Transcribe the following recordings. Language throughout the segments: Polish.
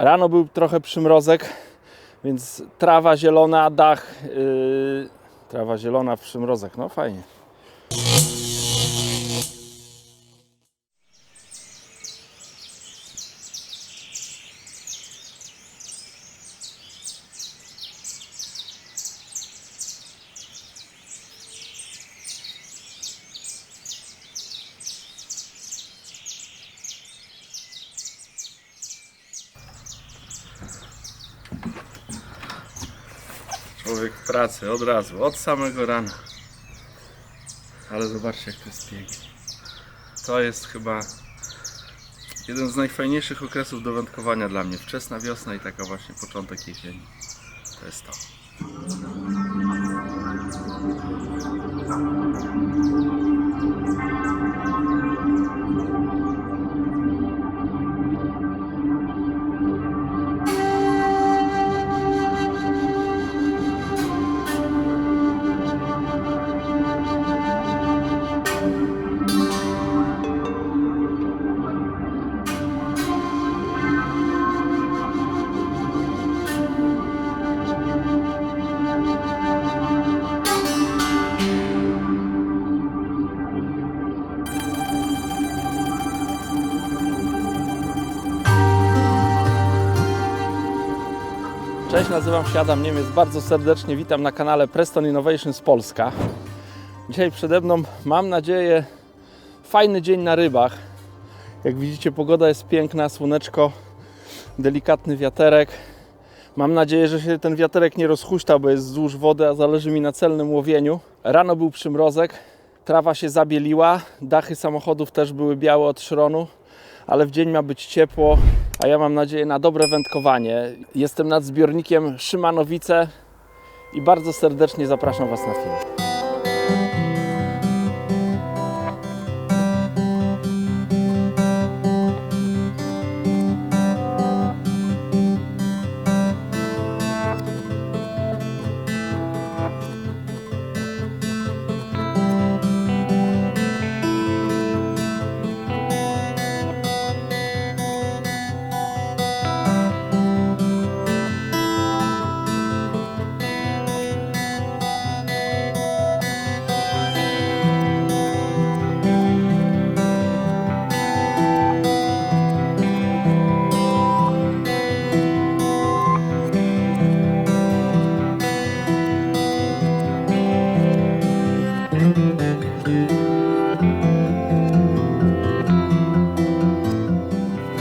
Rano był trochę przymrozek, więc trawa zielona, dach, trawa zielona w przymrozek, no fajnie. Człowiek w pracy od razu, od samego rana. Ale zobaczcie, jak to jest pięknie. To jest chyba jeden z najfajniejszych okresów do wędkowania dla mnie. Wczesna wiosna i taka właśnie początek jesieni. To jest to. Cześć, nazywam się Adam Niemiec, bardzo serdecznie witam na kanale Preston Innovations Polska. Dzisiaj przede mną, mam nadzieję, fajny dzień na rybach. Jak widzicie, pogoda jest piękna, słoneczko, delikatny wiaterek. Mam nadzieję, że się ten wiaterek nie rozhuśta, bo jest wzdłuż wody, a zależy mi na celnym łowieniu. Rano był przymrozek, trawa się zabieliła, dachy samochodów też były białe od szronu, ale w dzień ma być ciepło, a ja mam nadzieję na dobre wędkowanie. Jestem nad zbiornikiem Szymanowice i bardzo serdecznie zapraszam Was na film.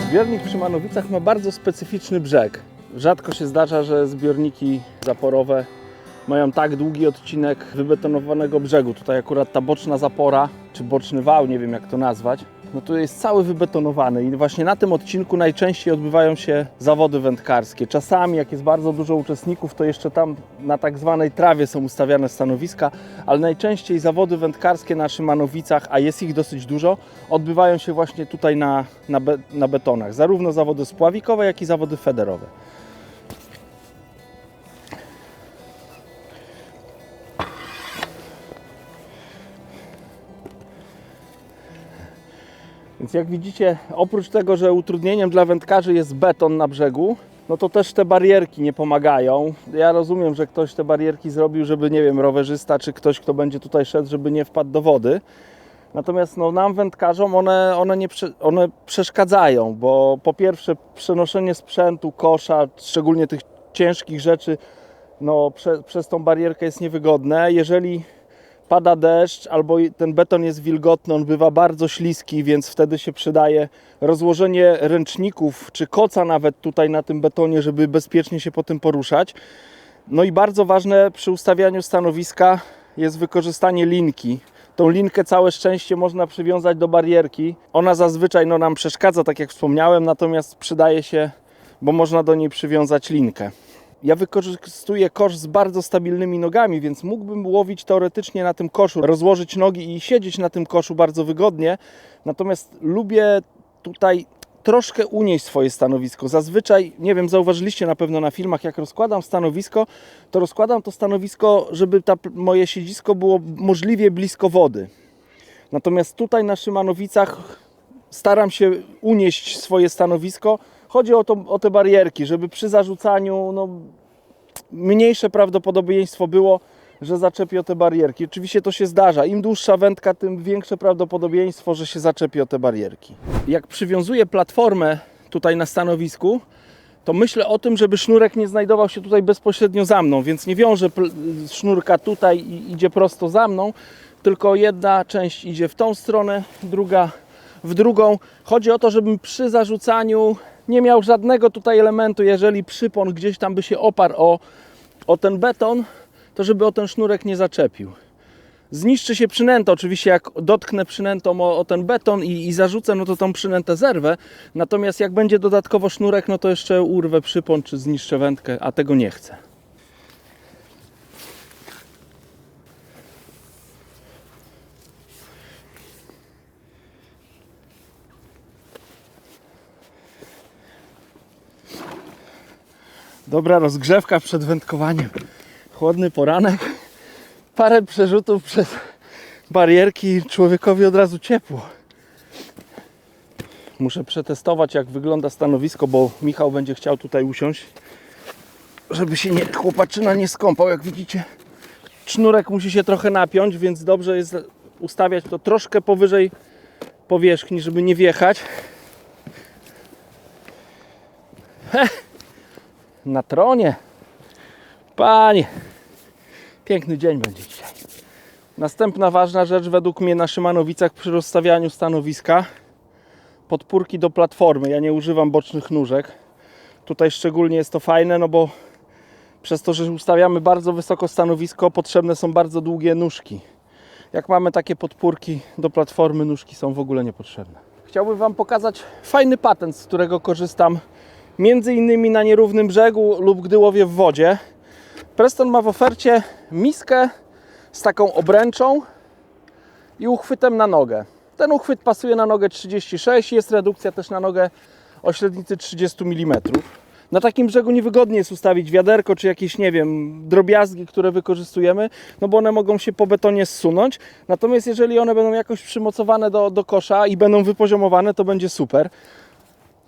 Zbiornik w Szymanowicach ma bardzo specyficzny brzeg. Rzadko się zdarza, że zbiorniki zaporowe mają tak długi odcinek wybetonowanego brzegu. Tutaj akurat ta boczna zapora, czy boczny wał, nie wiem jak to nazwać, no tu jest cały wybetonowany i właśnie na tym odcinku najczęściej odbywają się zawody wędkarskie. Czasami, jak jest bardzo dużo uczestników, to jeszcze tam na tak zwanej trawie są ustawiane stanowiska, ale najczęściej zawody wędkarskie na Szymanowicach, a jest ich dosyć dużo, odbywają się właśnie tutaj na betonach. Zarówno zawody spławikowe, jak i zawody federowe. Więc jak widzicie, oprócz tego, że utrudnieniem dla wędkarzy jest beton na brzegu, no to też te barierki nie pomagają. Ja rozumiem, że ktoś te barierki zrobił, żeby, nie wiem, rowerzysta czy ktoś, kto będzie tutaj szedł, żeby nie wpadł do wody. Natomiast no, nam wędkarzom one przeszkadzają, bo po pierwsze przenoszenie sprzętu, kosza, szczególnie tych ciężkich rzeczy, no, przez tą barierkę jest niewygodne. Jeżeli pada deszcz albo ten beton jest wilgotny, on bywa bardzo śliski, więc wtedy się przydaje rozłożenie ręczników czy koca nawet tutaj na tym betonie, żeby bezpiecznie się po tym poruszać. No i bardzo ważne przy ustawianiu stanowiska jest wykorzystanie linki. Tą linkę całe szczęście można przywiązać do barierki. Ona zazwyczaj nam przeszkadza, tak jak wspomniałem, natomiast przydaje się, bo można do niej przywiązać linkę. Ja wykorzystuję kosz z bardzo stabilnymi nogami, więc mógłbym łowić teoretycznie na tym koszu, rozłożyć nogi i siedzieć na tym koszu bardzo wygodnie. Natomiast lubię tutaj troszkę unieść swoje stanowisko. Zazwyczaj, nie wiem, zauważyliście na pewno na filmach, jak rozkładam stanowisko, to rozkładam to stanowisko, żeby moje siedzisko było możliwie blisko wody. Natomiast tutaj na Szymanowicach staram się unieść swoje stanowisko, Chodzi o te barierki, żeby przy zarzucaniu no, mniejsze prawdopodobieństwo było, że zaczepi o te barierki. Oczywiście to się zdarza. Im dłuższa wędka, tym większe prawdopodobieństwo, że się zaczepi o te barierki. Jak przywiązuję platformę tutaj na stanowisku, to myślę o tym, żeby sznurek nie znajdował się tutaj bezpośrednio za mną, więc nie wiążę sznurka tutaj i idzie prosto za mną, tylko jedna część idzie w tą stronę, druga w drugą. Chodzi o to, żebym przy zarzucaniu nie miał żadnego tutaj elementu, jeżeli przypon gdzieś tam by się oparł o ten beton, to żeby o ten sznurek nie zaczepił. Zniszczy się przynętę, oczywiście jak dotknę przynętą o ten beton i zarzucę, no to tą przynętę zerwę. Natomiast jak będzie dodatkowo sznurek, no to jeszcze urwę przypon czy zniszczę wędkę, a tego nie chcę. Dobra rozgrzewka przed wędkowaniem. Chłodny poranek. Parę przerzutów przez barierki i człowiekowi od razu ciepło. Muszę przetestować, jak wygląda stanowisko, bo Michał będzie chciał tutaj usiąść, żeby się chłopaczyna nie skąpał. Jak widzicie, sznurek musi się trochę napiąć, więc dobrze jest ustawiać to troszkę powyżej powierzchni, żeby nie wjechać. Na tronie. Panie, piękny dzień będzie dzisiaj. Następna ważna rzecz według mnie na Szymanowicach przy rozstawianiu stanowiska: podpórki do platformy. Ja nie używam bocznych nóżek. Tutaj szczególnie jest to fajne, no bo przez to, że ustawiamy bardzo wysoko stanowisko, potrzebne są bardzo długie nóżki. Jak mamy takie podpórki do platformy, nóżki są w ogóle niepotrzebne. Chciałbym Wam pokazać fajny patent, z którego korzystam między innymi na nierównym brzegu lub gdy łowię w wodzie. Preston ma w ofercie miskę z taką obręczą i uchwytem na nogę. Ten uchwyt pasuje na nogę 36, jest redukcja też na nogę o średnicy 30 mm. Na takim brzegu niewygodnie jest ustawić wiaderko czy jakieś, nie wiem, drobiazgi, które wykorzystujemy, no bo one mogą się po betonie zsunąć. Natomiast jeżeli one będą jakoś przymocowane do kosza i będą wypoziomowane, to będzie super.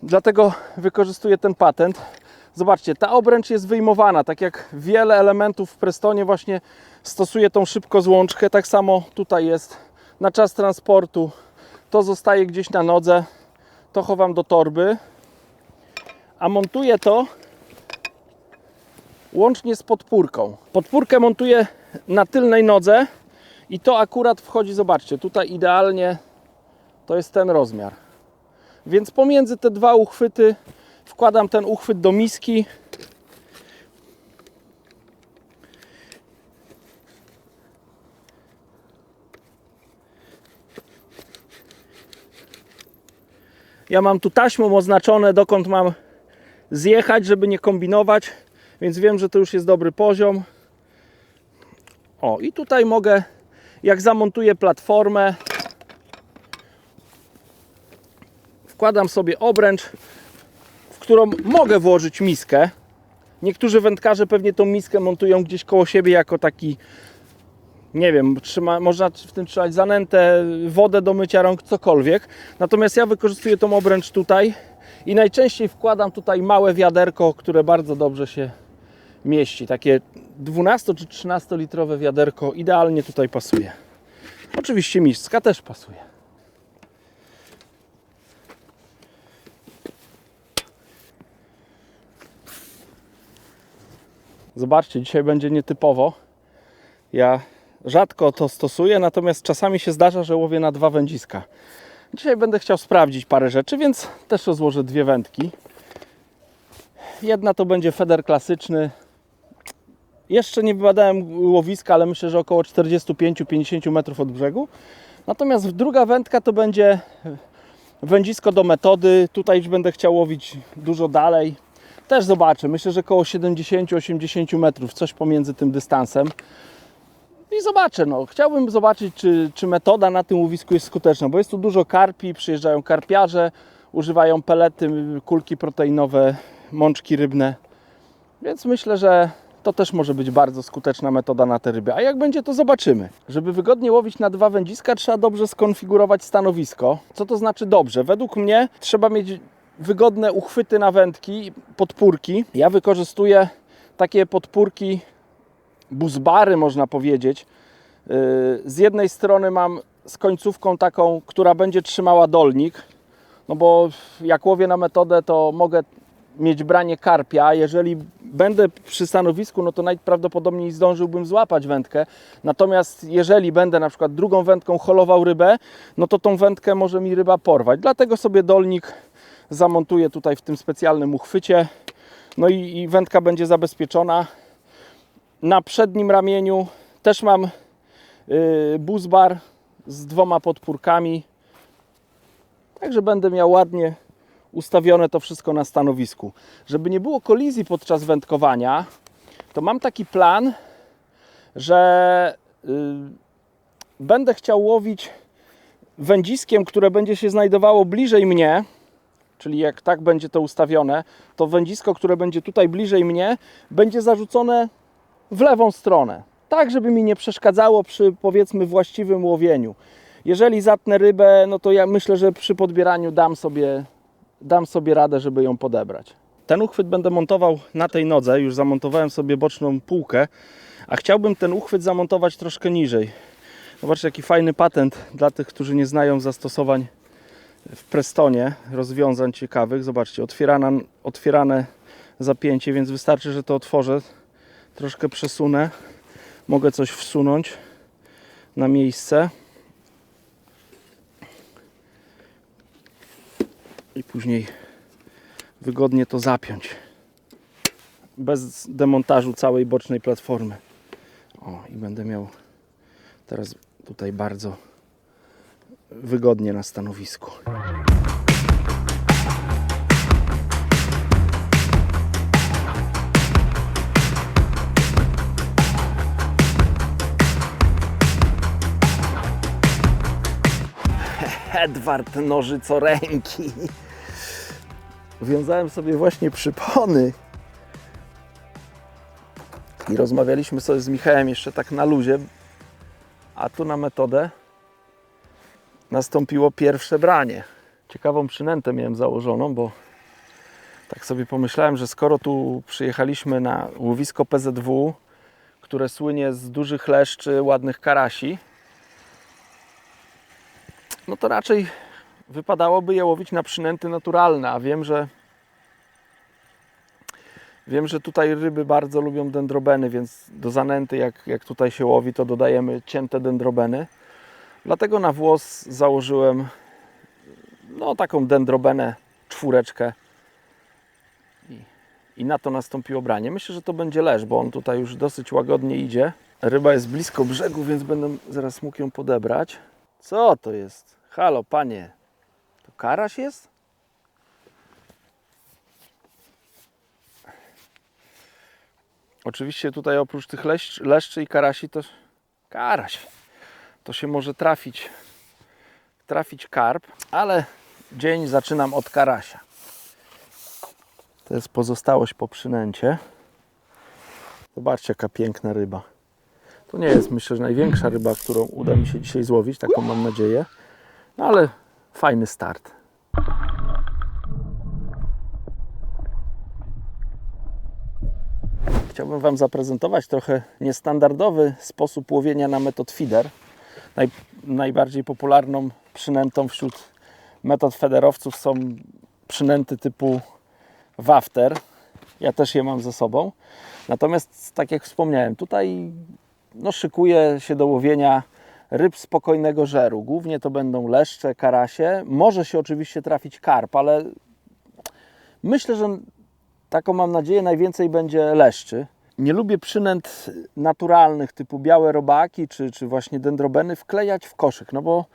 Dlatego wykorzystuję ten patent. Zobaczcie, ta obręcz jest wyjmowana, tak jak wiele elementów w Prestonie właśnie stosuje tą szybkozłączkę. Tak samo tutaj jest na czas transportu. To zostaje gdzieś na nodze, to chowam do torby, a montuję to łącznie z podpórką. Podpórkę montuję na tylnej nodze i to akurat wchodzi, zobaczcie, tutaj idealnie to jest ten rozmiar. Więc pomiędzy te dwa uchwyty wkładam ten uchwyt do miski. Ja mam tu taśmą oznaczone, dokąd mam zjechać, żeby nie kombinować, więc wiem, że to już jest dobry poziom. O, i tutaj mogę, jak zamontuję platformę, wkładam sobie obręcz, w którą mogę włożyć miskę. Niektórzy wędkarze pewnie tą miskę montują gdzieś koło siebie jako taki, nie wiem, można w tym trzymać zanętę, wodę do mycia rąk, cokolwiek. Natomiast ja wykorzystuję tą obręcz tutaj i najczęściej wkładam tutaj małe wiaderko, które bardzo dobrze się mieści. Takie 12 czy 13 litrowe wiaderko idealnie tutaj pasuje. Oczywiście miska też pasuje. Zobaczcie, dzisiaj będzie nietypowo. Ja rzadko to stosuję, natomiast czasami się zdarza, że łowię na dwa wędziska. Dzisiaj będę chciał sprawdzić parę rzeczy, więc też rozłożę dwie wędki. Jedna to będzie feder klasyczny. Jeszcze nie wybadałem łowiska, ale myślę, że około 45-50 metrów od brzegu. Natomiast druga wędka to będzie wędzisko do metody. Tutaj już będę chciał łowić dużo dalej. Też zobaczę, myślę, że około 70-80 metrów, coś pomiędzy tym dystansem. I zobaczę, no, chciałbym zobaczyć, czy metoda na tym łowisku jest skuteczna, bo jest tu dużo karpi, przyjeżdżają karpiarze, używają pelety, kulki proteinowe, mączki rybne, więc myślę, że to też może być bardzo skuteczna metoda na te ryby. A jak będzie, to zobaczymy. Żeby wygodnie łowić na dwa wędziska, trzeba dobrze skonfigurować stanowisko. Co to znaczy dobrze? Według mnie trzeba mieć wygodne uchwyty na wędki, podpórki. Ja wykorzystuję takie podpórki, buzbary można powiedzieć. Z jednej strony mam z końcówką taką, która będzie trzymała dolnik, no bo jak łowię na metodę, to mogę mieć branie karpia. Jeżeli będę przy stanowisku, no to najprawdopodobniej zdążyłbym złapać wędkę. Natomiast jeżeli będę na przykład drugą wędką holował rybę, no to tą wędkę może mi ryba porwać. Dlatego sobie dolnik zamontuję tutaj w tym specjalnym uchwycie. No i wędka będzie zabezpieczona. Na przednim ramieniu też mam buzbar z 2 podpórkami. Także będę miał ładnie ustawione to wszystko na stanowisku. Żeby nie było kolizji podczas wędkowania, to mam taki plan, że będę chciał łowić wędziskiem, które będzie się znajdowało bliżej mnie, czyli jak tak będzie to ustawione, to wędzisko, które będzie tutaj bliżej mnie, będzie zarzucone w lewą stronę. Tak, żeby mi nie przeszkadzało przy, powiedzmy, właściwym łowieniu. Jeżeli zatnę rybę, no to ja myślę, że przy podbieraniu dam sobie radę, żeby ją podebrać. Ten uchwyt będę montował na tej nodze. Już zamontowałem sobie boczną półkę, a chciałbym ten uchwyt zamontować troszkę niżej. Zobaczcie, jaki fajny patent dla tych, którzy nie znają zastosowań w Prestonie, rozwiązań ciekawych. Zobaczcie, otwierane zapięcie, więc wystarczy, że to otworzę. Troszkę przesunę. Mogę coś wsunąć na miejsce. I później wygodnie to zapiąć. Bez demontażu całej bocznej platformy. O, i będę miał teraz tutaj bardzo wygodnie na stanowisku. Edward nożycoręki. Wiązałem sobie właśnie przypony i rozmawialiśmy sobie z Michałem jeszcze tak na luzie, a tu na metodę nastąpiło pierwsze branie. Ciekawą przynętę miałem założoną, bo tak sobie pomyślałem, że skoro tu przyjechaliśmy na łowisko PZW, które słynie z dużych leszczy, ładnych karasi, no to raczej wypadałoby je łowić na przynęty naturalne, a wiem, że tutaj ryby bardzo lubią dendrobeny, więc do zanęty, jak tutaj się łowi, to dodajemy cięte dendrobeny. Dlatego na włos założyłem no taką dendrobenę 4 i na to nastąpiło branie. Myślę, że to będzie lesz, bo on tutaj już dosyć łagodnie idzie. Ryba jest blisko brzegu, więc będę zaraz mógł ją podebrać. Co to jest? Halo, panie. To karaś jest? Oczywiście tutaj oprócz tych leszczy i karasi to karaś. To się może trafić karp, ale dzień zaczynam od karasia. To jest pozostałość po przynęcie. Zobaczcie, jaka piękna ryba. To nie jest, myślę, że największa ryba, którą uda mi się dzisiaj złowić, taką mam nadzieję. No ale fajny start. Chciałbym Wam zaprezentować trochę niestandardowy sposób łowienia na metod feeder. Najbardziej popularną przynętą wśród metod federowców są przynęty typu wafter. Ja też je mam ze sobą. Natomiast, tak jak wspomniałem, tutaj szykuję się do łowienia ryb spokojnego żeru. Głównie to będą leszcze, karasie. Może się oczywiście trafić karp, ale myślę, że taką mam nadzieję, najwięcej będzie leszczy. Nie lubię przynęt naturalnych typu białe robaki czy właśnie dendrobeny wklejać w koszyk, no bo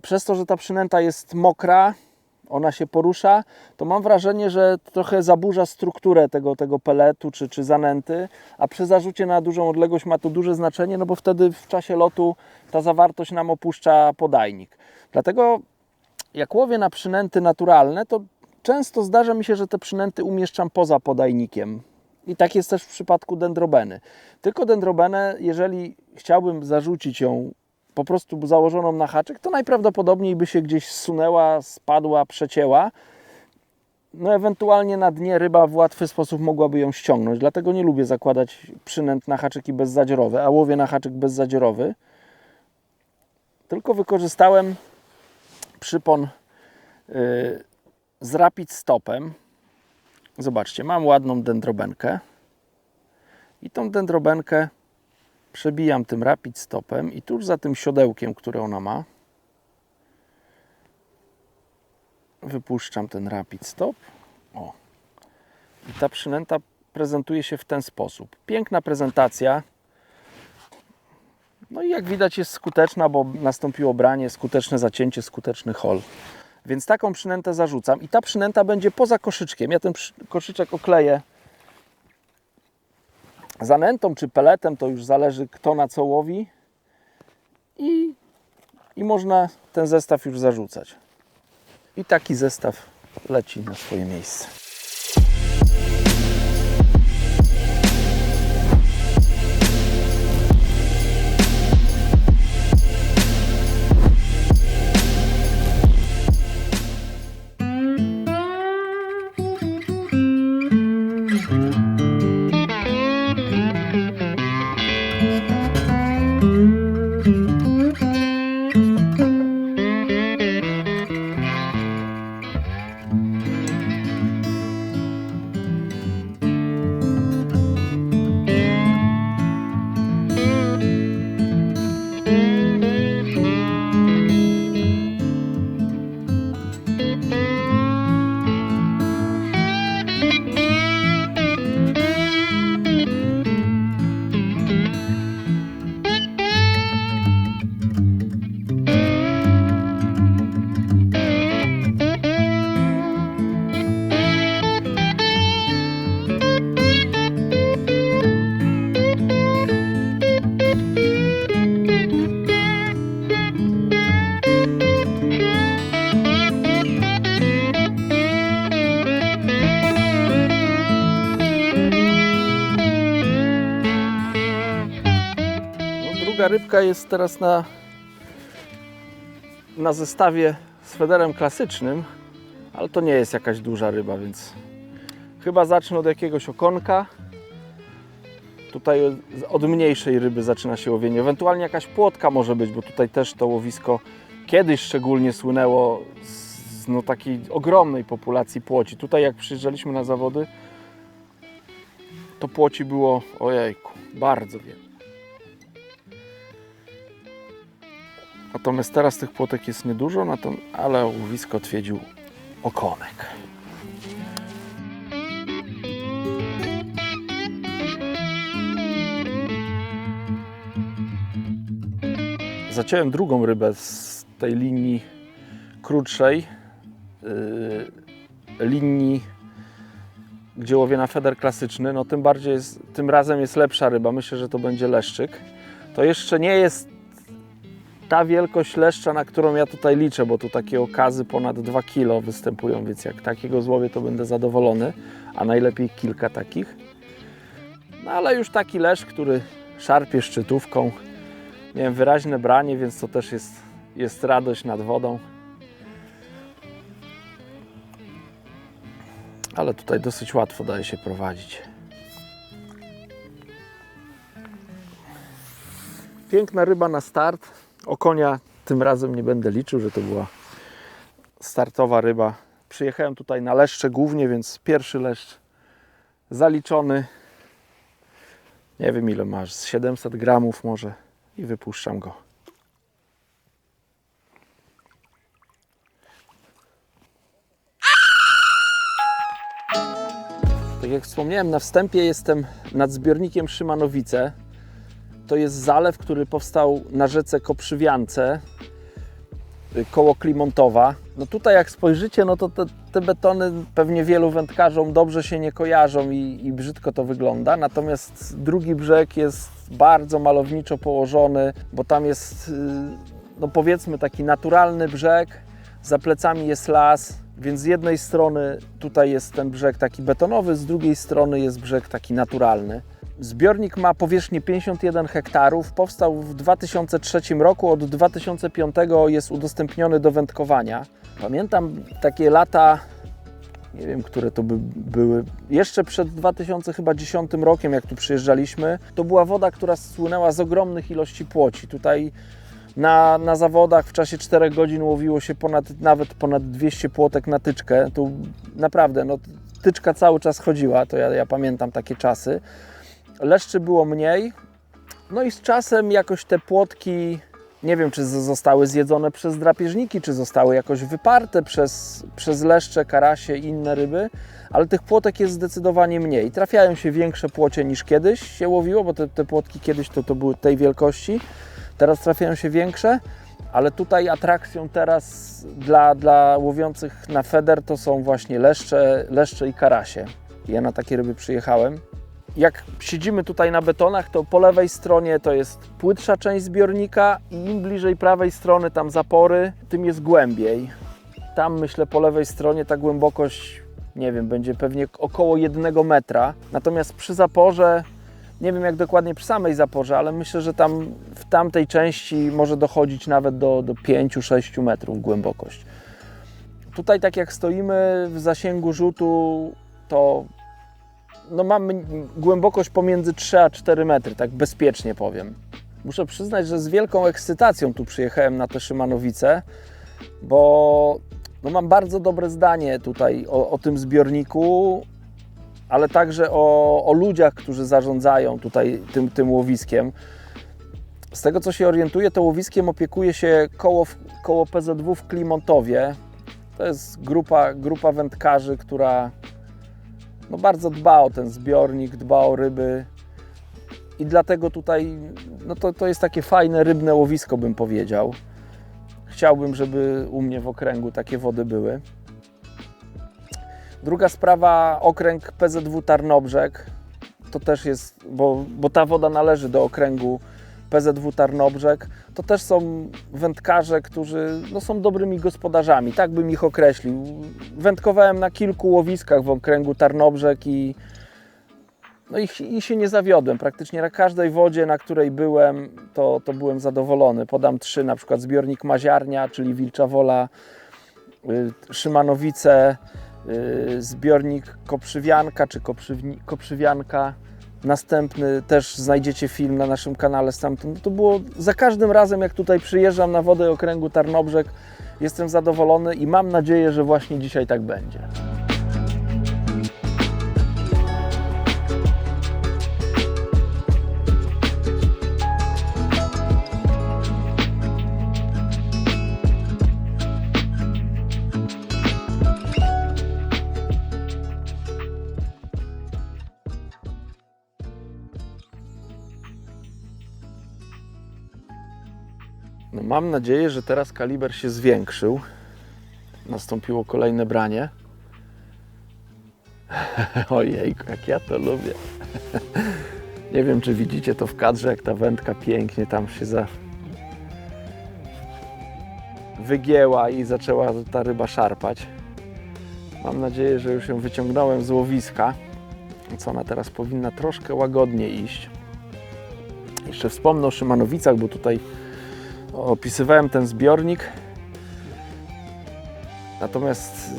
przez to, że ta przynęta jest mokra, ona się porusza, to mam wrażenie, że trochę zaburza strukturę tego peletu czy zanęty, a przy zarzucie na dużą odległość ma to duże znaczenie, no bo wtedy w czasie lotu ta zawartość nam opuszcza podajnik. Dlatego jak łowię na przynęty naturalne, to często zdarza mi się, że te przynęty umieszczam poza podajnikiem. I tak jest też w przypadku dendrobeny. Tylko dendrobenę, jeżeli chciałbym zarzucić ją po prostu założoną na haczyk, to najprawdopodobniej by się gdzieś zsunęła, spadła, przecięła. no ewentualnie na dnie ryba w łatwy sposób mogłaby ją ściągnąć. Dlatego nie lubię zakładać przynęt na haczyki bezzadziorowe, a łowię na haczyk bezzadziorowy. Tylko wykorzystałem przypon z rapid stopem. Zobaczcie, mam ładną dendrobenkę i tą dendrobenkę przebijam tym rapid stopem i tuż za tym siodełkiem, które ona ma, wypuszczam ten rapid stop. O. I ta przynęta prezentuje się w ten sposób. Piękna prezentacja. No i jak widać jest skuteczna, bo nastąpiło branie, skuteczne zacięcie, skuteczny hol. Więc taką przynętę zarzucam i ta przynęta będzie poza koszyczkiem. Ja ten koszyczek okleję zanętą czy peletem, to już zależy kto na co łowi. I można ten zestaw już zarzucać. I taki zestaw leci na swoje miejsce. Druga rybka jest teraz na zestawie z federem klasycznym, ale to nie jest jakaś duża ryba, więc chyba zacznę od jakiegoś okonka. Tutaj od mniejszej ryby zaczyna się łowienie. Ewentualnie jakaś płotka może być, bo tutaj też to łowisko kiedyś szczególnie słynęło z takiej ogromnej populacji płoci. Tutaj jak przyjeżdżaliśmy na zawody, to płoci było, ojejku, bardzo wiele. Natomiast teraz tych płotek jest niedużo, ale łowisko odwiedził okonek. Zaciąłem drugą rybę z tej linii krótszej, linii, gdzie łowię na feder klasyczny. No tym razem jest lepsza ryba. Myślę, że to będzie leszczyk. To jeszcze nie jest ta wielkość leszcza, na którą ja tutaj liczę, bo tu takie okazy ponad 2 kg występują, więc jak takiego złowię, to będę zadowolony, a najlepiej kilka takich. No ale już taki leszcz, który szarpie szczytówką, miałem wyraźne branie, więc to też jest radość nad wodą. Ale tutaj dosyć łatwo daje się prowadzić. Piękna ryba na start. Okonia tym razem nie będę liczył, że to była startowa ryba. Przyjechałem tutaj na leszcze głównie, więc pierwszy leszcz zaliczony. Nie wiem ile masz, z 700 gramów może i wypuszczam go. Tak jak wspomniałem na wstępie, jestem nad zbiornikiem Szymanowice. To jest zalew, który powstał na rzece Koprzywiance koło Klimontowa. No tutaj jak spojrzycie, no to te betony pewnie wielu wędkarzom dobrze się nie kojarzą i brzydko to wygląda. Natomiast drugi brzeg jest bardzo malowniczo położony, bo tam jest, no powiedzmy, taki naturalny brzeg. Za plecami jest las, więc z jednej strony tutaj jest ten brzeg taki betonowy, z drugiej strony jest brzeg taki naturalny. Zbiornik ma powierzchnię 51 hektarów, powstał w 2003 roku, od 2005 jest udostępniony do wędkowania. Pamiętam takie lata nie wiem, które to były, jeszcze przed 2010 rokiem, jak tu przyjeżdżaliśmy, to była woda, która słynęła z ogromnych ilości płoci. Tutaj na zawodach w czasie 4 godzin łowiło się nawet ponad 200 płotek na tyczkę. Tu naprawdę, no, tyczka cały czas chodziła, to ja pamiętam takie czasy. Leszczy było mniej, no i z czasem jakoś te płotki, nie wiem, czy zostały zjedzone przez drapieżniki, czy zostały jakoś wyparte przez leszcze, karasie i inne ryby, ale tych płotek jest zdecydowanie mniej. Trafiają się większe płocie niż kiedyś się łowiło, bo te płotki kiedyś to były tej wielkości, teraz trafiają się większe, ale tutaj atrakcją teraz dla łowiących na feder to są właśnie leszcze i karasie. Ja na takie ryby przyjechałem. Jak siedzimy tutaj na betonach, to po lewej stronie to jest płytsza część zbiornika i im bliżej prawej strony, tam zapory, tym jest głębiej. Tam, myślę, po lewej stronie ta głębokość, nie wiem, będzie pewnie około 1 metra. Natomiast przy zaporze, nie wiem jak dokładnie przy samej zaporze, ale myślę, że tam w tamtej części może dochodzić nawet do 5-6 metrów głębokość. Tutaj, tak jak stoimy w zasięgu rzutu, to no mamy głębokość pomiędzy 3 a 4 metry, tak bezpiecznie powiem. Muszę przyznać, że z wielką ekscytacją tu przyjechałem na te Szymanowice, bo no mam bardzo dobre zdanie tutaj o tym zbiorniku, ale także o ludziach, którzy zarządzają tutaj tym łowiskiem. Z tego, co się orientuję, to łowiskiem opiekuje się koło PZW w Klimontowie. To jest grupa wędkarzy, która no bardzo dba o ten zbiornik, dba o ryby i dlatego tutaj no to jest takie fajne rybne łowisko, bym powiedział. Chciałbym, żeby u mnie w okręgu takie wody były. Druga sprawa, okręg PZW Tarnobrzeg, to też jest, bo ta woda należy do okręgu PZW Tarnobrzeg, to też są wędkarze, którzy no, są dobrymi gospodarzami, tak bym ich określił. Wędkowałem na kilku łowiskach w okręgu Tarnobrzeg i się nie zawiodłem. Praktycznie na każdej wodzie, na której byłem, to byłem zadowolony. Podam 3, na przykład zbiornik Maziarnia, czyli Wilcza Wola, Szymanowice, zbiornik Koprzywianka czy Koprzywianka. Następny też znajdziecie film na naszym kanale stamtąd. To było za każdym razem, jak tutaj przyjeżdżam na wodę okręgu Tarnobrzeg, jestem zadowolony i mam nadzieję, że właśnie dzisiaj tak będzie. No mam nadzieję, że teraz kaliber się zwiększył. Nastąpiło kolejne branie. Ojej, jak ja to lubię. Nie wiem, czy widzicie to w kadrze, jak ta wędka pięknie tam się wygięła i zaczęła ta ryba szarpać. Mam nadzieję, że już ją wyciągnąłem z łowiska. Co ona teraz powinna troszkę łagodniej iść. Jeszcze wspomnę o Szymanowicach, bo tutaj opisywałem ten zbiornik. Natomiast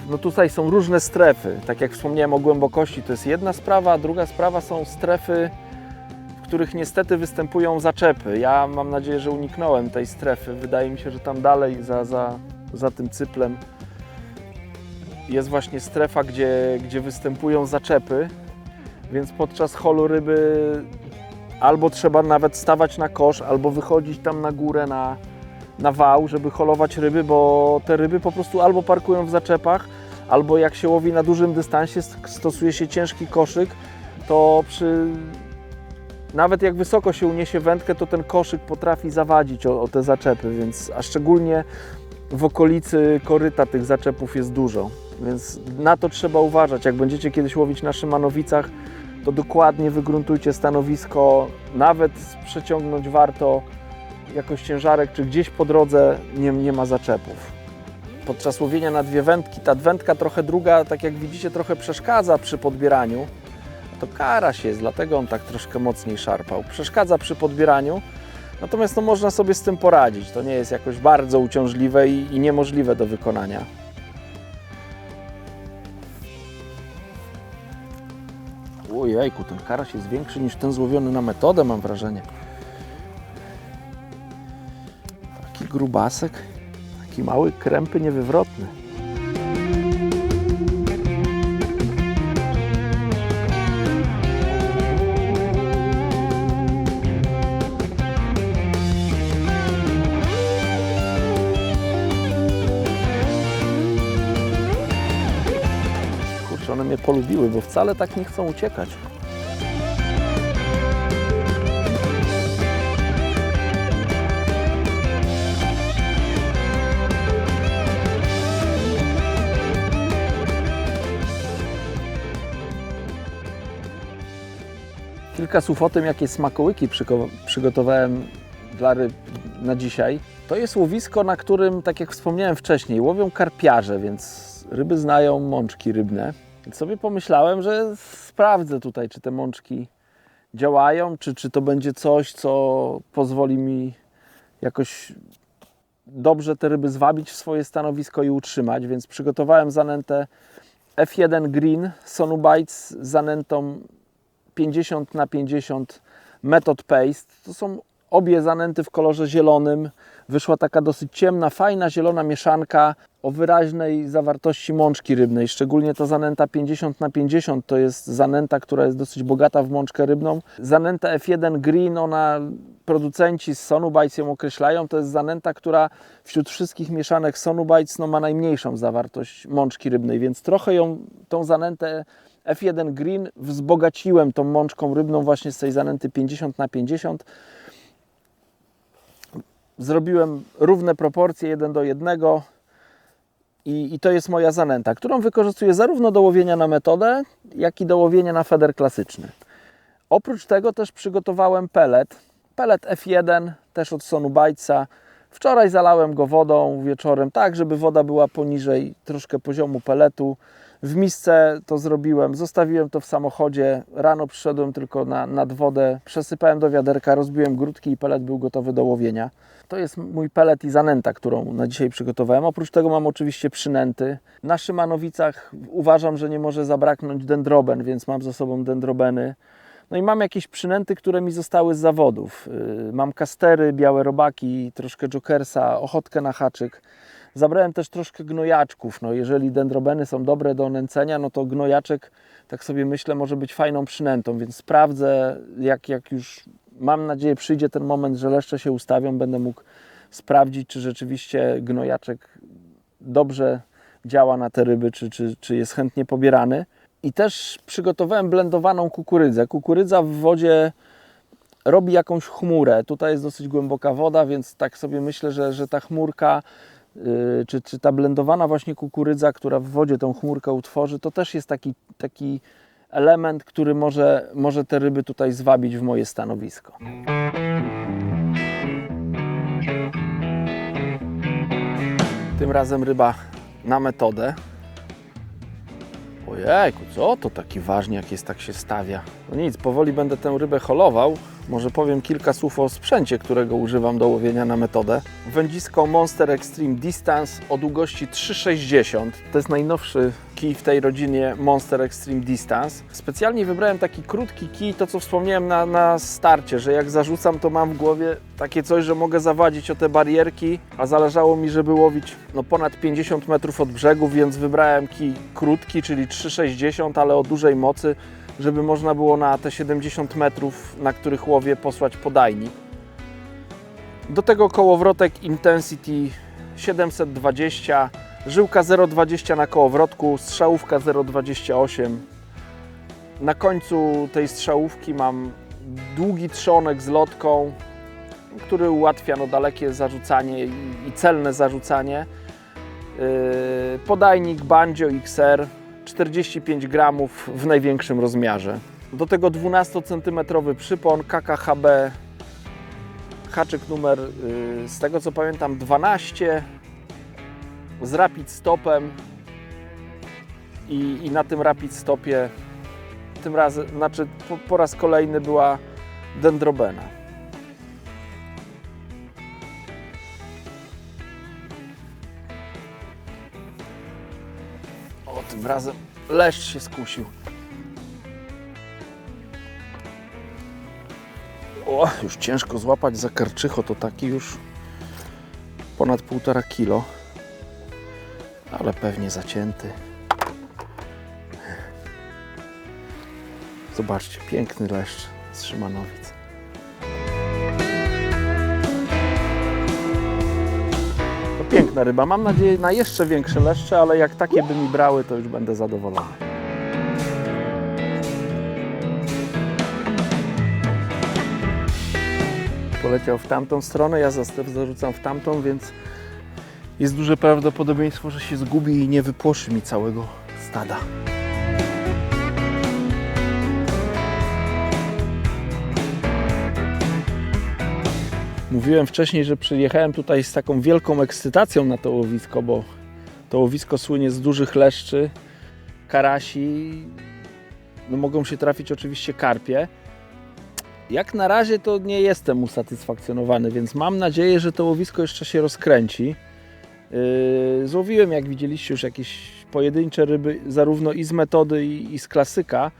no tutaj są różne strefy. Tak jak wspomniałem o głębokości, to jest jedna sprawa, a druga sprawa są strefy, w których niestety występują zaczepy. Ja mam nadzieję, że uniknąłem tej strefy. Wydaje mi się, że tam dalej za tym cyplem jest właśnie strefa, gdzie występują zaczepy, więc podczas holu ryby albo trzeba nawet stawać na kosz, albo wychodzić tam na górę na wał, żeby holować ryby, bo te ryby po prostu albo parkują w zaczepach, albo jak się łowi na dużym dystansie, stosuje się ciężki koszyk, to nawet jak wysoko się uniesie wędkę, to ten koszyk potrafi zawadzić o te zaczepy, więc a szczególnie w okolicy koryta tych zaczepów jest dużo, więc na to trzeba uważać. Jak będziecie kiedyś łowić na Szymanowicach, to dokładnie wygruntujcie stanowisko, nawet przeciągnąć warto jakoś ciężarek, czy gdzieś po drodze nie ma zaczepów. Podczas łowienia na 2 wędki, ta wędka trochę druga, tak jak widzicie, trochę przeszkadza przy podbieraniu. To karaś jest, dlatego on tak troszkę mocniej szarpał. Przeszkadza przy podbieraniu, natomiast no, można sobie z tym poradzić. To nie jest jakoś bardzo uciążliwe i niemożliwe do wykonania. Ojejku, ten karaś jest większy niż ten złowiony na metodę, mam wrażenie. Taki grubasek, taki mały, krępy, niewywrotny. One mnie polubiły, bo wcale tak nie chcą uciekać. Kilka słów o tym, jakie smakołyki przygotowałem dla ryb na dzisiaj. To jest łowisko, na którym, tak jak wspomniałem wcześniej, łowią karpiarze, więc ryby znają mączki rybne. Więc sobie pomyślałem, że sprawdzę tutaj, czy te mączki działają, czy to będzie coś, co pozwoli mi jakoś dobrze te ryby zwabić w swoje stanowisko i utrzymać. Więc przygotowałem zanętę F1 Green Sonubites z zanętą 50×50 Method Paste. To są obie zanęty w kolorze zielonym. Wyszła taka dosyć ciemna, fajna, zielona mieszanka o wyraźnej zawartości mączki rybnej. Szczególnie ta zanęta 50×50 to jest zanęta, która jest dosyć bogata w mączkę rybną. Zanęta F1 Green, producenci z Sonubites ją określają, to jest zanęta, która wśród wszystkich mieszanek Sonubites ma najmniejszą zawartość mączki rybnej, więc trochę tą zanętę F1 Green wzbogaciłem tą mączką rybną właśnie z tej zanęty 50×50. Zrobiłem równe proporcje 1:1 i to jest moja zanęta, którą wykorzystuję zarówno do łowienia na metodę, jak i do łowienia na feder klasyczny. Oprócz tego też przygotowałem pellet F1, też od Sonubitesa. Wczoraj zalałem go wodą wieczorem, tak żeby woda była poniżej troszkę poziomu pelletu. W misce to zrobiłem, zostawiłem to w samochodzie, rano przyszedłem tylko nad wodę, przesypałem do wiaderka, rozbiłem grudki i pellet był gotowy do łowienia. To jest mój pellet i zanęta, którą na dzisiaj przygotowałem. Oprócz tego mam oczywiście przynęty. Na Szymanowicach uważam, że nie może zabraknąć dendroben, więc mam ze sobą dendrobeny. No i mam jakieś przynęty, które mi zostały z zawodów. Mam kastery, białe robaki, troszkę jokersa, ochotkę na haczyk. Zabrałem też troszkę gnojaczków. No jeżeli dendrobeny są dobre do nęcenia, no to gnojaczek, tak sobie myślę, może być fajną przynętą, więc sprawdzę, jak już mam nadzieję przyjdzie ten moment, że leszcze się ustawią, będę mógł sprawdzić, czy rzeczywiście gnojaczek dobrze działa na te ryby, czy jest chętnie pobierany. I też przygotowałem blendowaną kukurydzę. Kukurydza w wodzie robi jakąś chmurę. Tutaj jest dosyć głęboka woda, więc tak sobie myślę, że ta chmurka, czy ta blendowana właśnie kukurydza, która w wodzie tą chmurkę utworzy, to też jest taki element, który może te ryby tutaj zwabić w moje stanowisko. Tym razem ryba na metodę. Ojejku, co to taki ważny, jak jest, tak się stawia. No nic, powoli będę tę rybę holował. Może powiem kilka słów o sprzęcie, którego używam do łowienia na metodę. Wędzisko Monster Extreme Distance o długości 3,60. To jest najnowszy kij w tej rodzinie Monster Extreme Distance. Specjalnie wybrałem taki krótki kij, to co wspomniałem na starcie, że jak zarzucam, to mam w głowie takie coś, że mogę zawadzić o te barierki, a zależało mi, żeby łowić ponad 50 metrów od brzegu, więc wybrałem kij krótki, czyli 3,60, ale o dużej mocy, żeby można było na te 70 metrów, na których łowię, posłać podajnik. Do tego kołowrotek Intensity 720, żyłka 0,20 na kołowrotku, strzałówka 0,28. Na końcu tej strzałówki mam długi trzonek z lotką, który ułatwia dalekie zarzucanie i celne zarzucanie. Podajnik Banjo XR 45 gramów w największym rozmiarze. Do tego 12 cm przypon KKHB, haczyk numer, z tego co pamiętam, 12 z rapid stopem i na tym rapid stopie tym razem, po raz kolejny była dendrobena. O, tym razem leszcz się skusił. O, już ciężko złapać za karczycho, to taki już ponad 1,5 kilo. Ale pewnie zacięty. Zobaczcie, piękny leszcz z Szymanowic. To piękna ryba. Mam nadzieję na jeszcze większe leszcze, ale jak takie by mi brały, to już będę zadowolony. Poleciał w tamtą stronę, ja zarzucam w tamtą, więc jest duże prawdopodobieństwo, że się zgubi i nie wypłoszy mi całego stada. Mówiłem wcześniej, że przyjechałem tutaj z taką wielką ekscytacją na to łowisko, bo to łowisko słynie z dużych leszczy, karasi, no mogą się trafić oczywiście karpie. Jak na razie to nie jestem usatysfakcjonowany, więc mam nadzieję, że to łowisko jeszcze się rozkręci. Złowiłem, jak widzieliście, już jakieś pojedyncze ryby, zarówno i z metody, i z klasyka.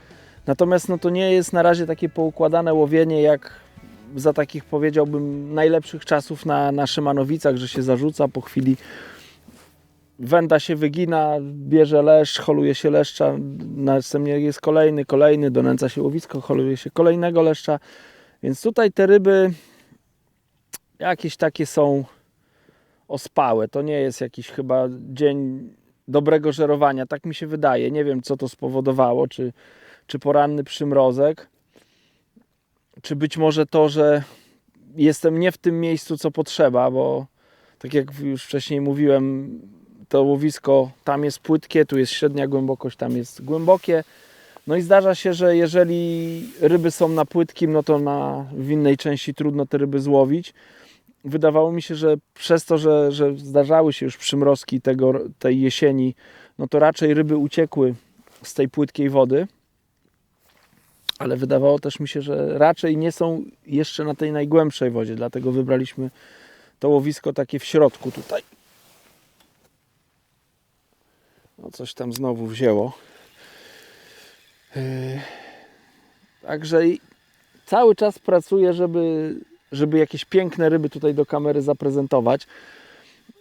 Natomiast no, to nie jest na razie takie poukładane łowienie, jak za takich, powiedziałbym, najlepszych czasów na Szymanowicach, że się zarzuca po chwili. Węda się wygina, bierze leszcz, holuje się leszcza, następnie jest kolejny, donęca się łowisko, holuje się kolejnego leszcza. Więc tutaj te ryby jakieś takie są ospałe. To nie jest jakiś chyba dzień dobrego żerowania, tak mi się wydaje. Nie wiem, co to spowodowało, czy poranny przymrozek, czy być może to, że jestem nie w tym miejscu, co potrzeba, bo tak jak już wcześniej mówiłem, to łowisko tam jest płytkie, tu jest średnia głębokość, tam jest głębokie. No i zdarza się, że jeżeli ryby są na płytkim, no to w innej części trudno te ryby złowić. Wydawało mi się, że przez to, że zdarzały się już przymrozki tej jesieni, no to raczej ryby uciekły z tej płytkiej wody. Ale wydawało też mi się, że raczej nie są jeszcze na tej najgłębszej wodzie, dlatego wybraliśmy to łowisko takie w środku tutaj. No coś tam znowu wzięło. Także cały czas pracuję, żeby jakieś piękne ryby tutaj do kamery zaprezentować.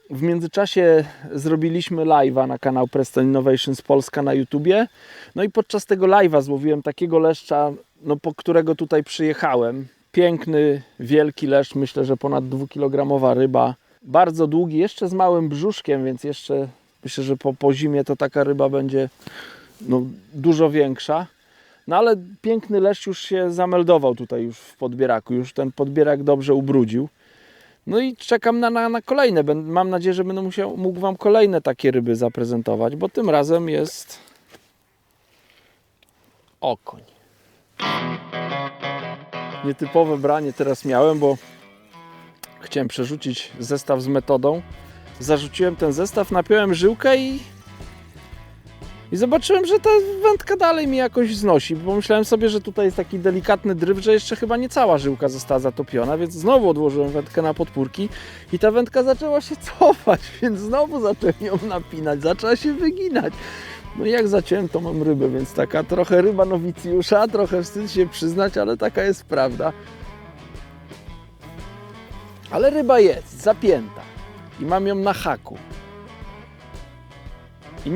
W międzyczasie zrobiliśmy live'a na kanał Preston Innovations Polska na YouTubie. No i podczas tego live'a złowiłem takiego leszcza, no, po którego tutaj przyjechałem. Piękny, wielki leszcz, myślę, że ponad 2-kilogramowa ryba. Bardzo długi, jeszcze z małym brzuszkiem, więc jeszcze myślę, że po zimie to taka ryba będzie no, dużo większa. No ale piękny leszcz już się zameldował tutaj już w podbieraku. Już ten podbierak dobrze ubrudził. No i czekam na kolejne. Mam nadzieję, że będę mógł Wam kolejne takie ryby zaprezentować, bo tym razem jest okoń. Nietypowe branie teraz miałem, bo chciałem przerzucić zestaw z metodą. Zarzuciłem ten zestaw, napiąłem żyłkę i zobaczyłem, że ta wędka dalej mi jakoś znosi. Pomyślałem sobie, że tutaj jest taki delikatny dryf, że jeszcze chyba nie cała żyłka została zatopiona, więc znowu odłożyłem wędkę na podpórki i ta wędka zaczęła się cofać, więc znowu zacząłem ją napinać, zaczęła się wyginać. No i jak zaciąłem, to mam rybę, więc taka trochę ryba nowicjusza, trochę wstyd się przyznać, ale taka jest prawda. Ale ryba jest zapięta i mam ją na haku. I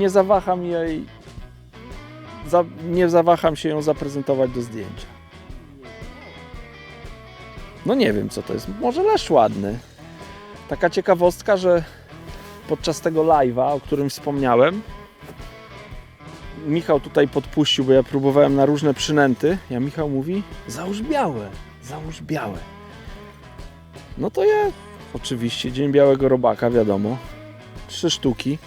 nie zawaham się ją zaprezentować do zdjęcia. No nie wiem, co to jest. Może leszcz ładny. Taka ciekawostka, że podczas tego live'a, o którym wspomniałem, Michał tutaj podpuścił, bo ja próbowałem na różne przynęty. Michał mówi, załóż białe, załóż białe. No to ja oczywiście dzień białego robaka, wiadomo. 3 sztuki.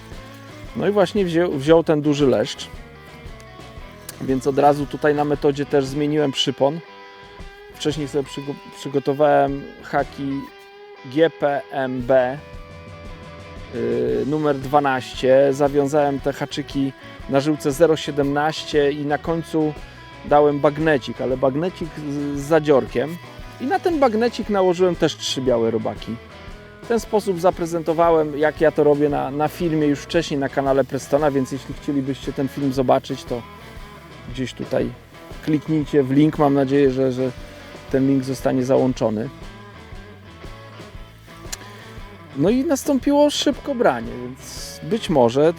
No i właśnie wziął ten duży leszcz. Więc od razu tutaj na metodzie też zmieniłem przypon. Wcześniej sobie przygotowałem haki GPMB numer 12. Zawiązałem te haczyki na żyłce 0,17 i na końcu dałem bagnecik, ale bagnecik z zadziorkiem. I na ten bagnecik nałożyłem też 3 białe robaki. W ten sposób zaprezentowałem, jak ja to robię na filmie już wcześniej na kanale Prestona, więc jeśli chcielibyście ten film zobaczyć, to gdzieś tutaj kliknijcie w link. Mam nadzieję, że ten link zostanie załączony. No i nastąpiło szybko branie, więc być może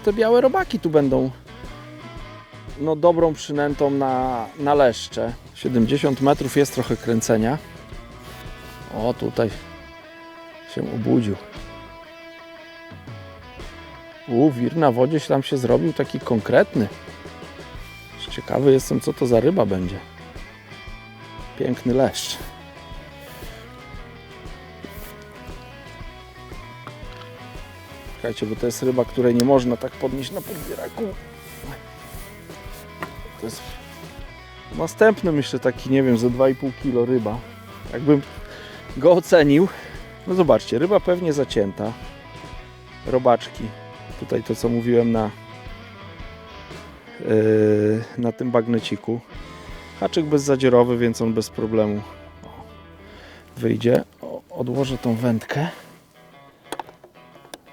te białe robaki tu będą no, dobrą przynętą na leszcze. 70 metrów jest trochę kręcenia. O, tutaj się obudził. Wir na wodzie się tam się zrobił taki konkretny. Ciekawy jestem, co to za ryba będzie. Piękny leszcz. Słuchajcie, bo to jest ryba, której nie można tak podnieść na podbieraku. To jest następny, myślę, taki, nie wiem, za 2,5 kg ryba. Jakbym go ocenił. No zobaczcie, ryba pewnie zacięta. Robaczki. Tutaj to, co mówiłem na tym bagneciku. Haczyk bezzadzierowy, więc on bez problemu wyjdzie. Odłożę tą wędkę,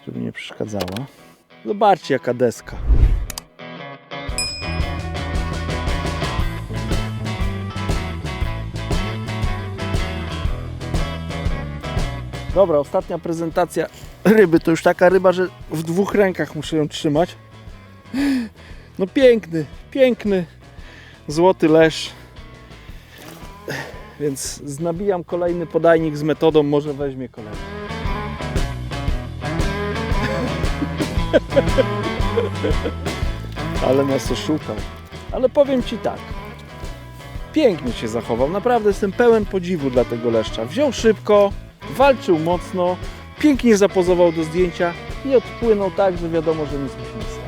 żeby nie przeszkadzała. Zobaczcie, jaka deska. Dobra, ostatnia prezentacja ryby. To już taka ryba, że w 2 rękach muszę ją trzymać. No piękny, piękny złoty leszcz. Więc nabijam kolejny podajnik z metodą, może weźmie kolejny. Ale nas oszukał. Ale powiem Ci tak. Pięknie się zachował. Naprawdę jestem pełen podziwu dla tego leszcza. Wziął szybko, walczył mocno, pięknie zapozował do zdjęcia i odpłynął tak, że wiadomo, że nic mu się nie stało.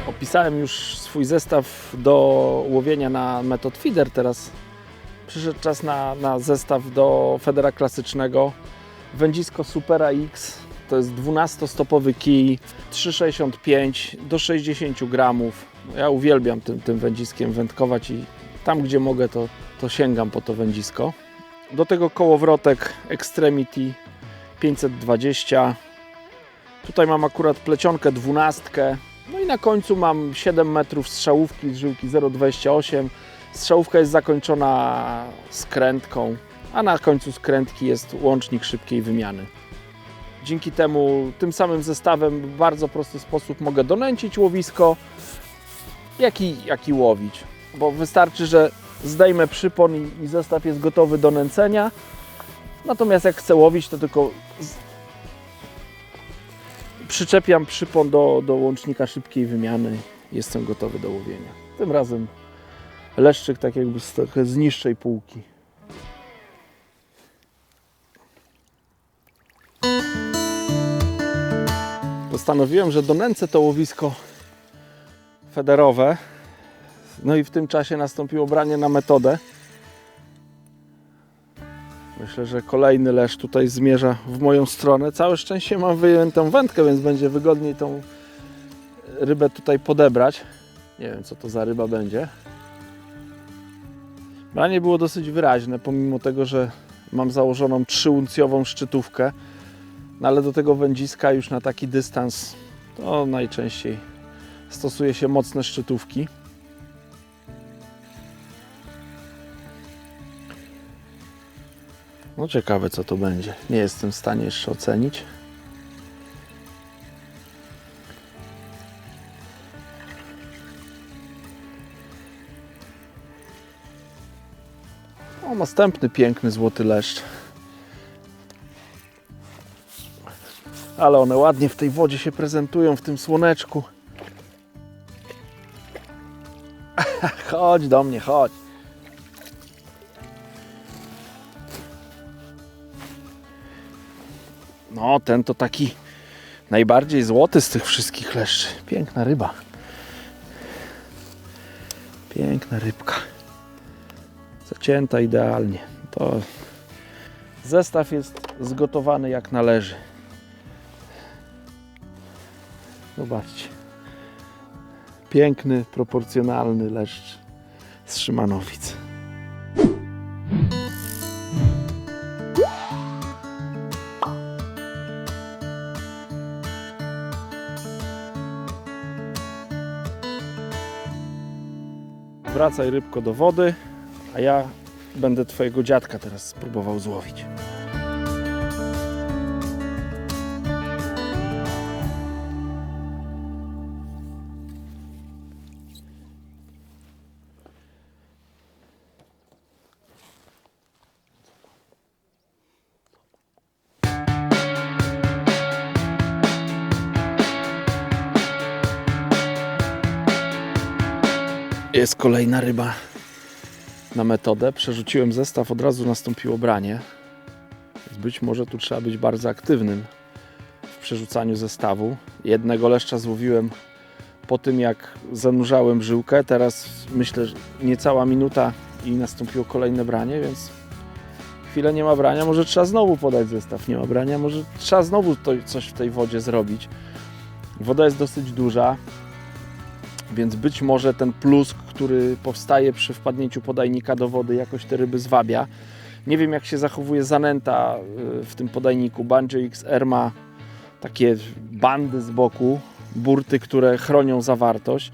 Opisałem już swój zestaw do łowienia na Method Feeder. Teraz przyszedł czas na zestaw do federa klasycznego. Wędzisko Supera X to jest 12-stopowy kij, 3,65 do 60 gramów. Ja uwielbiam tym wędziskiem wędkować i tam, gdzie mogę, to sięgam po to wędzisko. Do tego kołowrotek Extremity 520. Tutaj mam akurat plecionkę 12. No i na końcu mam 7 metrów strzałówki z żyłki 0,28. Strzałówka jest zakończona skrętką, a na końcu skrętki jest łącznik szybkiej wymiany. Dzięki temu tym samym zestawem w bardzo prosty sposób mogę donęcić łowisko, jak i łowić. Bo wystarczy, że zdejmę przypon i zestaw jest gotowy do nęcenia. Natomiast jak chcę łowić, to tylko przyczepiam przypon do łącznika szybkiej wymiany i jestem gotowy do łowienia. Tym razem leszczyk tak jakby z niższej półki. Postanowiłem, że donęcę to łowisko federowe. No i w tym czasie nastąpiło branie na metodę. Myślę, że kolejny leszcz tutaj zmierza w moją stronę. Całe szczęście mam wyjętą wędkę, więc będzie wygodniej tą rybę tutaj podebrać. Nie wiem, co to za ryba będzie. Branie było dosyć wyraźne, pomimo tego, że mam założoną 3-uncjową szczytówkę. No ale do tego wędziska już na taki dystans to najczęściej stosuje się mocne szczytówki. No ciekawe, co to będzie. Nie jestem w stanie jeszcze ocenić. O, następny piękny złoty leszcz. Ale one ładnie w tej wodzie się prezentują, w tym słoneczku. Chodź do mnie, chodź. No, ten to taki najbardziej złoty z tych wszystkich leszczy. Piękna ryba. Piękna rybka. Zacięta idealnie. To zestaw jest zgotowany jak należy. Zobaczcie. Piękny, proporcjonalny leszcz z Szymanowic. Wracaj rybko do wody, a ja będę twojego dziadka teraz spróbował złowić. Jest kolejna ryba na metodę. Przerzuciłem zestaw, od razu nastąpiło branie. Więc być może tu trzeba być bardzo aktywnym w przerzucaniu zestawu. Jednego leszcza złowiłem po tym, jak zanurzałem żyłkę. Teraz myślę, że niecała minuta i nastąpiło kolejne branie, więc chwilę nie ma brania. Może trzeba znowu podać zestaw. Nie ma brania, może trzeba znowu coś w tej wodzie zrobić. Woda jest dosyć duża. Więc być może ten plusk, który powstaje przy wpadnięciu podajnika do wody, jakoś te ryby zwabia. Nie wiem, jak się zachowuje zanęta w tym podajniku. Banjo XR ma takie bandy z boku, burty, które chronią zawartość.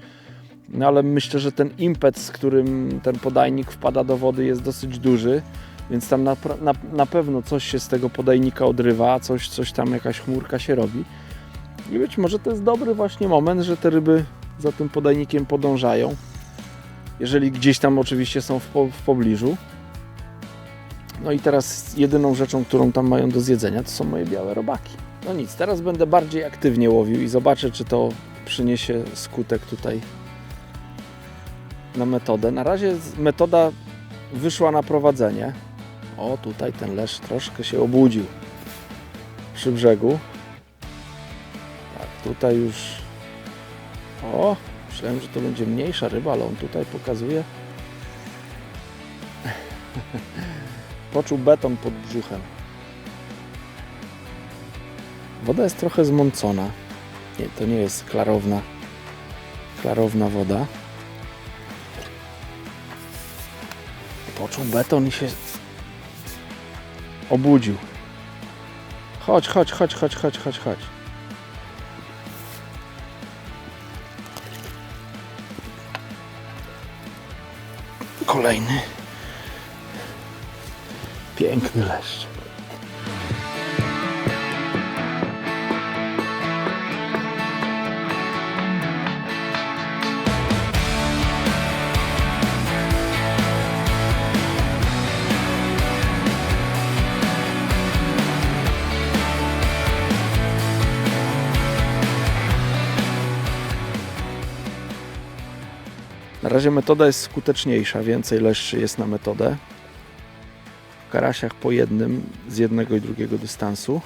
No ale myślę, że ten impet, z którym ten podajnik wpada do wody, jest dosyć duży. Więc tam na pewno coś się z tego podajnika odrywa, coś tam, jakaś chmurka się robi. I być może to jest dobry właśnie moment, że te ryby za tym podajnikiem podążają. Jeżeli gdzieś tam oczywiście są w pobliżu. No i teraz jedyną rzeczą, którą tam mają do zjedzenia, to są moje białe robaki. No nic, teraz będę bardziej aktywnie łowił i zobaczę, czy to przyniesie skutek tutaj na metodę. Na razie metoda wyszła na prowadzenie. O, tutaj ten leszcz troszkę się obudził przy brzegu. Tak, tutaj już... O, myślałem, że to będzie mniejsza ryba, ale on tutaj pokazuje. Poczuł beton pod brzuchem. Woda jest trochę zmącona. Nie, to nie jest klarowna woda. Poczuł beton i się obudził. Chodź. Kolejny piękny leszcz. Na razie metoda jest skuteczniejsza, więcej leszczy jest na metodę. W karasiach po jednym z jednego i drugiego dystansu.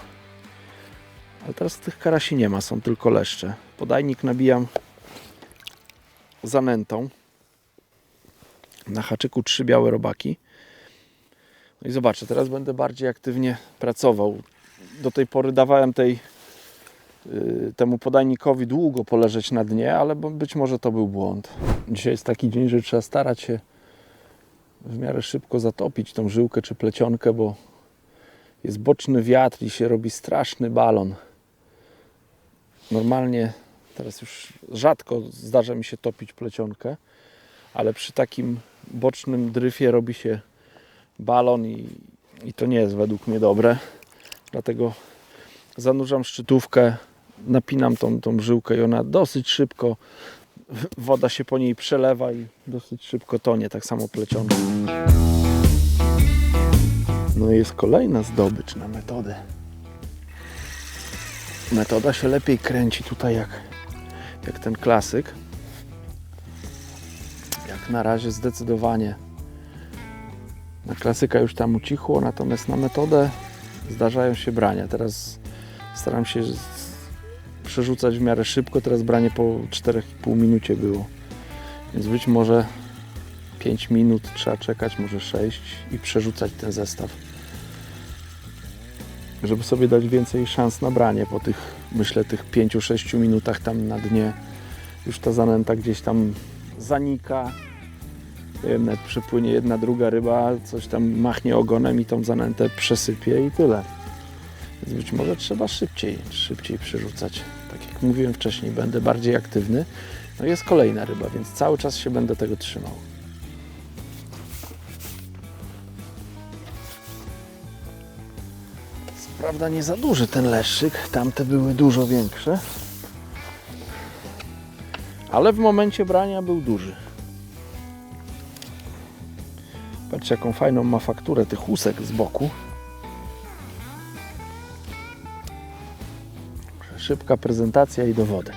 Ale teraz tych karasi nie ma, są tylko leszcze. Podajnik nabijam zanętą. Na haczyku 3 białe robaki. No i zobaczę, teraz będę bardziej aktywnie pracował. Do tej pory dawałem temu podajnikowi długo poleżeć na dnie, ale być może to był błąd. Dzisiaj jest taki dzień, że trzeba starać się w miarę szybko zatopić tą żyłkę czy plecionkę, bo jest boczny wiatr i się robi straszny balon. Normalnie teraz już rzadko zdarza mi się topić plecionkę, ale przy takim bocznym dryfie robi się balon i to nie jest według mnie dobre. Dlatego zanurzam szczytówkę, napinam tą żyłkę i ona dosyć szybko, woda się po niej przelewa i dosyć szybko tonie, tak samo plecionka. No i jest kolejna zdobycz na metodę. Metoda się lepiej kręci tutaj jak ten klasyk. Jak na razie zdecydowanie na klasyka już tam ucichło, natomiast na metodę zdarzają się brania. Teraz staram się przerzucać w miarę szybko, teraz branie po 4,5 minucie było. Więc być może 5 minut trzeba czekać, może 6 i przerzucać ten zestaw. Żeby sobie dać więcej szans na branie po tych, myślę, tych 5-6 minutach tam na dnie już ta zanęta gdzieś tam zanika. Nawet przypłynie jedna, druga ryba, coś tam machnie ogonem i tą zanętę przesypie i tyle. Więc być może trzeba szybciej przerzucać. Tak jak mówiłem wcześniej, będę bardziej aktywny. No jest kolejna ryba, więc cały czas się będę tego trzymał. Prawda, nie za duży ten leszczyk, tamte były dużo większe. Ale w momencie brania był duży. Patrzcie, jaką fajną ma fakturę tych łusek z boku. Szybka prezentacja i do wody.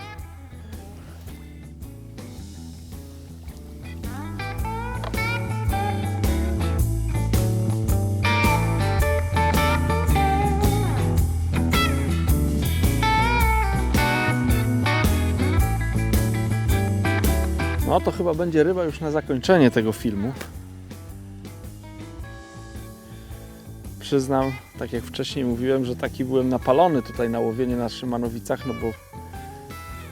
No to chyba będzie ryba już na zakończenie tego filmu. Przyznam, tak jak wcześniej mówiłem, że taki byłem napalony tutaj na łowienie na Szymanowicach, no bo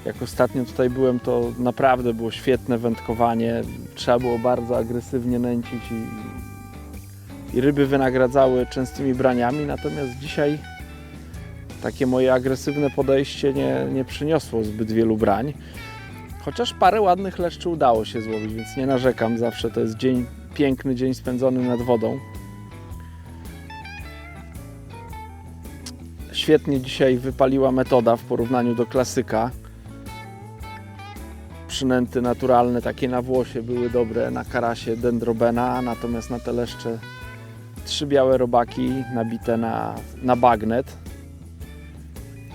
jak ostatnio tutaj byłem, to naprawdę było świetne wędkowanie. Trzeba było bardzo agresywnie nęcić i ryby wynagradzały częstymi braniami, natomiast dzisiaj takie moje agresywne podejście nie przyniosło zbyt wielu brań. Chociaż parę ładnych leszczy udało się złowić, więc nie narzekam. Zawsze to jest piękny dzień spędzony nad wodą. Świetnie dzisiaj wypaliła metoda w porównaniu do klasyka. Przynęty naturalne, takie na włosie, były dobre na karasie dendrobena, natomiast na te leszcze 3 białe robaki nabite na bagnet.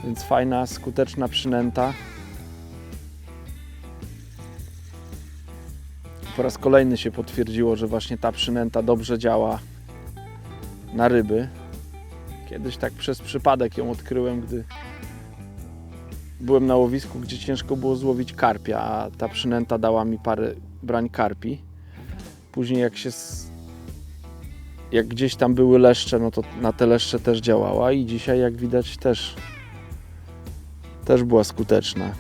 Więc fajna, skuteczna przynęta. Po raz kolejny się potwierdziło, że właśnie ta przynęta dobrze działa na ryby. Kiedyś tak przez przypadek ją odkryłem, gdy byłem na łowisku, gdzie ciężko było złowić karpia, a ta przynęta dała mi parę brań karpi. Później jak gdzieś tam były leszcze, no to na te leszcze też działała i dzisiaj, jak widać, też była skuteczna.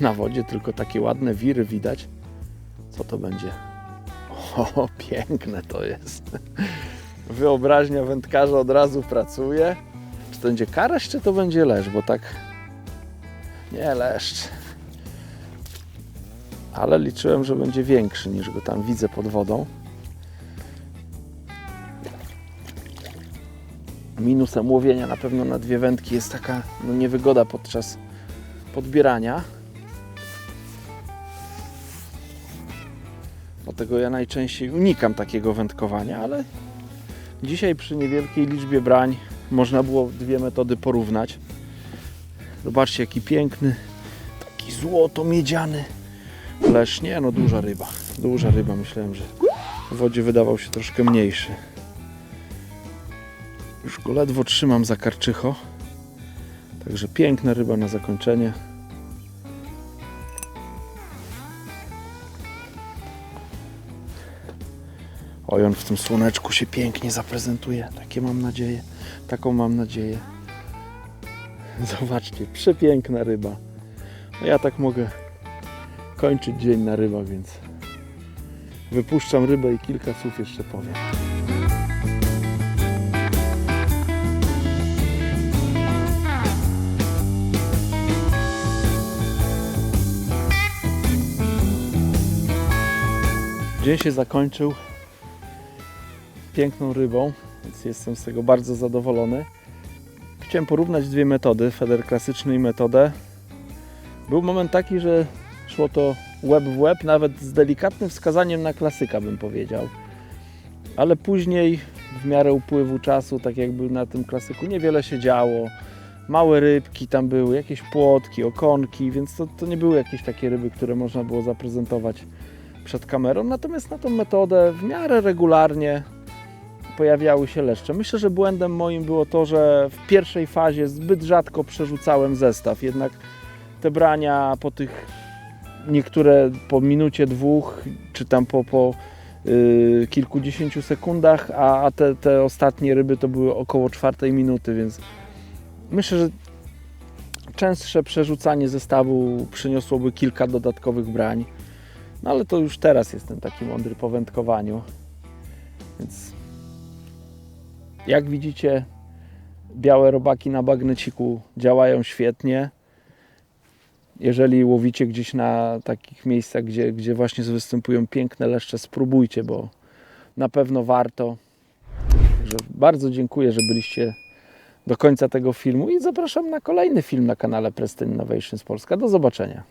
Na wodzie tylko takie ładne wiry widać. Co to będzie? O, piękne to jest. Wyobraźnia wędkarza od razu pracuje. Czy to będzie karaś, czy to będzie leszcz? Bo tak... Nie, leszcz. Ale liczyłem, że będzie większy, niż go tam widzę pod wodą. Minusem łowienia na pewno na 2 wędki jest taka niewygoda podczas podbierania. Dlatego ja najczęściej unikam takiego wędkowania, ale dzisiaj przy niewielkiej liczbie brań można było 2 metody porównać. Zobaczcie, jaki piękny, taki złoto-miedziany leszcz. Nie, no duża ryba. Duża ryba, myślałem, że w wodzie wydawał się troszkę mniejszy. Już go ledwo trzymam za karczycho. Także piękna ryba na zakończenie. Oj, on w tym słoneczku się pięknie zaprezentuje. Taką mam nadzieję. Zobaczcie, przepiękna ryba. No ja tak mogę kończyć dzień na rybach, więc wypuszczam rybę i kilka słów jeszcze powiem. Dzień się zakończył piękną rybą, więc jestem z tego bardzo zadowolony. Chciałem porównać 2 metody, feder klasyczny i metodę. Był moment taki, że szło to łeb w łeb, nawet z delikatnym wskazaniem na klasyka, bym powiedział. Ale później, w miarę upływu czasu, tak jakby na tym klasyku, niewiele się działo. Małe rybki tam były, jakieś płotki, okonki, więc to nie były jakieś takie ryby, które można było zaprezentować przed kamerą. Natomiast na tą metodę w miarę regularnie pojawiały się leszcze. Myślę, że błędem moim było to, że w pierwszej fazie zbyt rzadko przerzucałem zestaw. Jednak te brania po tych, niektóre po minucie, dwóch, czy tam po kilkudziesięciu sekundach, a te ostatnie ryby to były około 4 minuty, więc myślę, że częstsze przerzucanie zestawu przyniosłoby kilka dodatkowych brań. No ale to już teraz jestem taki mądry po wędkowaniu. Więc jak widzicie, białe robaki na bagneciku działają świetnie. Jeżeli łowicie gdzieś na takich miejscach, gdzie właśnie występują piękne leszcze, spróbujcie, bo na pewno warto. Także bardzo dziękuję, że byliście do końca tego filmu i zapraszam na kolejny film na kanale Preston Innovations Polska. Do zobaczenia.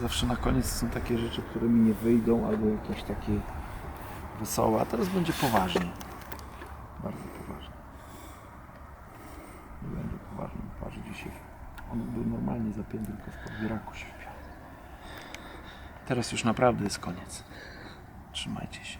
Zawsze na koniec są takie rzeczy, które mi nie wyjdą, albo jakieś takie wesołe, a teraz będzie poważnie. Bardzo poważnie. Nie będzie poważny, patrz dzisiaj. On był normalnie zapięty, tylko w podbieraku się wpiął. Teraz już naprawdę jest koniec. Trzymajcie się.